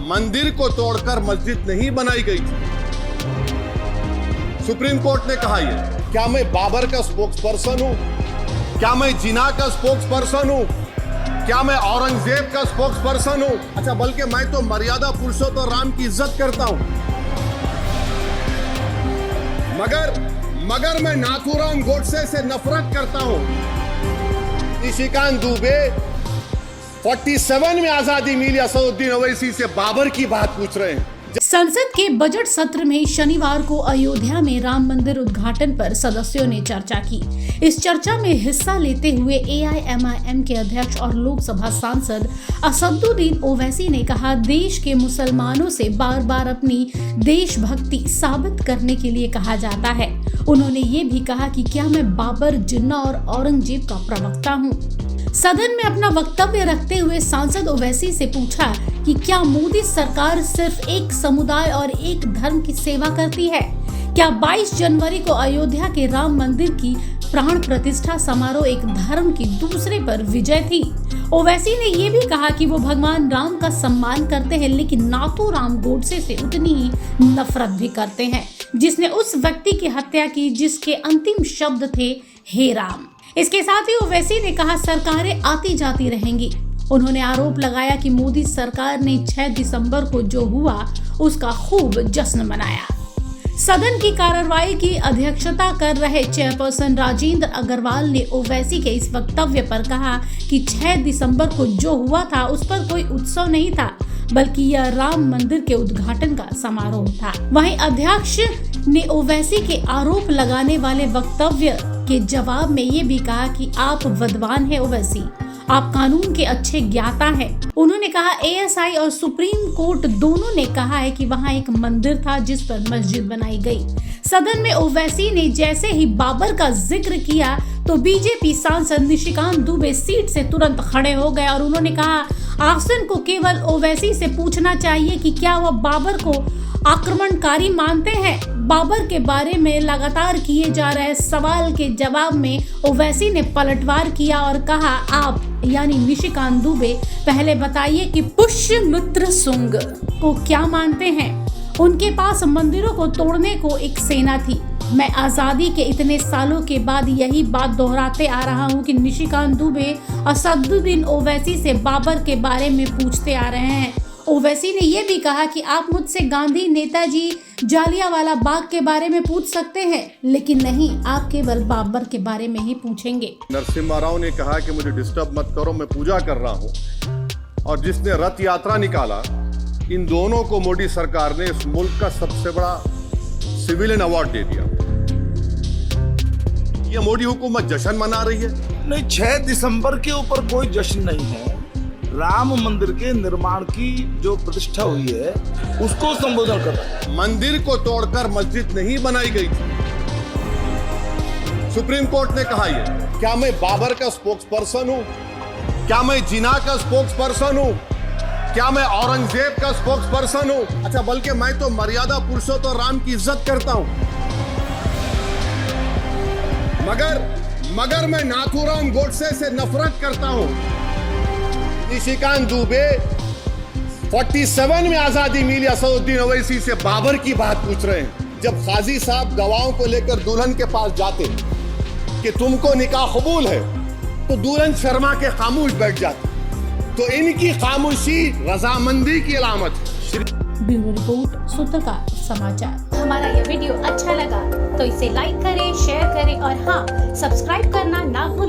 मंदिर को तोड़कर मस्जिद नहीं बनाई गई थी। सुप्रीम कोर्ट ने कहा यह। क्या मैं बाबर का स्पोक्स पर्सन हूं? क्या मैं जिना का स्पोक्स पर्सन हूं? क्या मैं औरंगजेब का स्पोक्स पर्सन हूं? अच्छा, बल्कि मैं तो मर्यादा पुरुषोत्तम राम की इज्जत करता हूं। मगर मैं नाथूराम गोडसे से नफरत करता हूं। निशिकांत दुबे 47 में आजादी मिली असदुद्दीन ओवैसी से बाबर की बात पूछ रहे हैं। संसद के बजट सत्र में शनिवार को अयोध्या में राम मंदिर उद्घाटन पर सदस्यों ने चर्चा की। इस चर्चा में हिस्सा लेते हुए AIMIM के अध्यक्ष और लोकसभा सांसद असदुद्दीन ओवैसी ने कहा, देश के मुसलमानों से बार बार अपनी देशभक्ति साबित करने के लिए कहा जाता है। उन्होंने ये भी कहा कि क्या मैं बाबर, जिन्ना और औरंगजेब का प्रवक्ता हूँ। सदन में अपना वक्तव्य रखते हुए सांसद ओवैसी से पूछा कि क्या मोदी सरकार सिर्फ एक समुदाय और एक धर्म की सेवा करती है? क्या 22 जनवरी को अयोध्या के राम मंदिर की प्राण प्रतिष्ठा समारोह एक धर्म की दूसरे पर विजय थी? ओवैसी ने ये भी कहा कि वो भगवान राम का सम्मान करते हैं, लेकिन नाथूराम गोडसे से उतनी ही नफरत भी करते हैं, जिसने उस व्यक्ति की हत्या की जिसके अंतिम शब्द थे, हे राम। इसके साथ ही ओवैसी ने कहा, सरकारें आती जाती रहेंगी। उन्होंने आरोप लगाया कि मोदी सरकार ने 6 दिसंबर को जो हुआ उसका खूब जश्न मनाया। सदन की कार्रवाई की अध्यक्षता कर रहे चेयरपर्सन राजेंद्र अग्रवाल ने ओवैसी के इस वक्तव्य पर कहा कि 6 दिसंबर को जो हुआ था उस पर कोई उत्सव नहीं था, बल्कि यह राम मंदिर के उद्घाटन का समारोह था। वहीं अध्यक्ष ने ओवैसी के आरोप लगाने वाले वक्तव्य के जवाब में ये भी कहा कि आप विद्वान हैं ओवैसी, आप कानून के अच्छे ज्ञाता हैं। उन्होंने कहा, ASI और सुप्रीम कोर्ट दोनों ने कहा है कि वहां एक मंदिर था जिस पर मस्जिद बनाई गई। सदन में ओवैसी ने जैसे ही बाबर का जिक्र किया तो बीजेपी सांसद निशिकांत दुबे सीट से तुरंत खड़े हो गए और उन्होंने कहा, आसन को केवल ओवैसी से पूछना चाहिए कि क्या वह बाबर को आक्रमणकारी मानते हैं। बाबर के बारे में लगातार किए जा रहे सवाल के जवाब में ओवैसी ने पलटवार किया और कहा, आप यानी निशिकांत दुबे पहले बताइए कि पुष्यमित्र सुंग को क्या मानते हैं। उनके पास मंदिरों को तोड़ने को एक सेना थी। मैं आजादी के इतने सालों के बाद यही बात दोहराते आ रहा हूँ कि निशिकांत दुबे असदुद्दीन ओवैसी से बाबर के बारे में पूछते आ रहे हैं। ओवैसी ने यह भी कहा कि आप मुझसे गांधी, नेताजी, जालियांवाला बाग के बारे में पूछ सकते हैं, लेकिन नहीं, आप केवल बाबर के बारे में ही पूछेंगे। नरसिम्हा राव ने कहा कि मुझे डिस्टर्ब मत करो, मैं पूजा कर रहा हूं। और जिसने रथ यात्रा निकाला, इन दोनों को मोदी सरकार ने इस मुल्क का सबसे बड़ा सिविलियन अवार्ड दे दिया। ये मोदी हुकूमत जश्न मना रही है? नहीं, 6 दिसंबर के ऊपर कोई जश्न नहीं है। राम मंदिर के निर्माण की जो प्रतिष्ठा हुई है उसको संबोधन कर रहा है। मंदिर को तोड़कर मस्जिद नहीं बनाई गई थी। सुप्रीम कोर्ट ने कहा यह। क्या मैं बाबर का स्पोक्स पर्सन हूं? क्या मैं जिना का स्पोक्स पर्सन हूं? क्या मैं औरंगजेब का स्पोक्स पर्सन हूं? अच्छा, बल्कि मैं तो मर्यादा पुरुषोत्तम राम की इज्जत करता हूं। मगर मैं नाथूराम गोडसे से नफरत करता हूं। निशिकांत दुबे 47 में आजादी मिली असदुद्दीन ओवैसी से बाबर की बात पूछ रहे हैं। जब काजी साहब गवाहों को लेकर दुल्हन के पास जाते कि तुमको निकाह कबूल है, तो दुल्हन शर्मा के खामोश बैठ जाती। तो इनकी खामोशी रजामंदी की अलामत है। ब्यूरो रिपोर्ट, सूत्रकार समाचार। हमारा यह वीडियो अच्छा लगा तो इसे लाइक करें, शेयर करें और हाँ, सब्सक्राइब करना ना भूलें।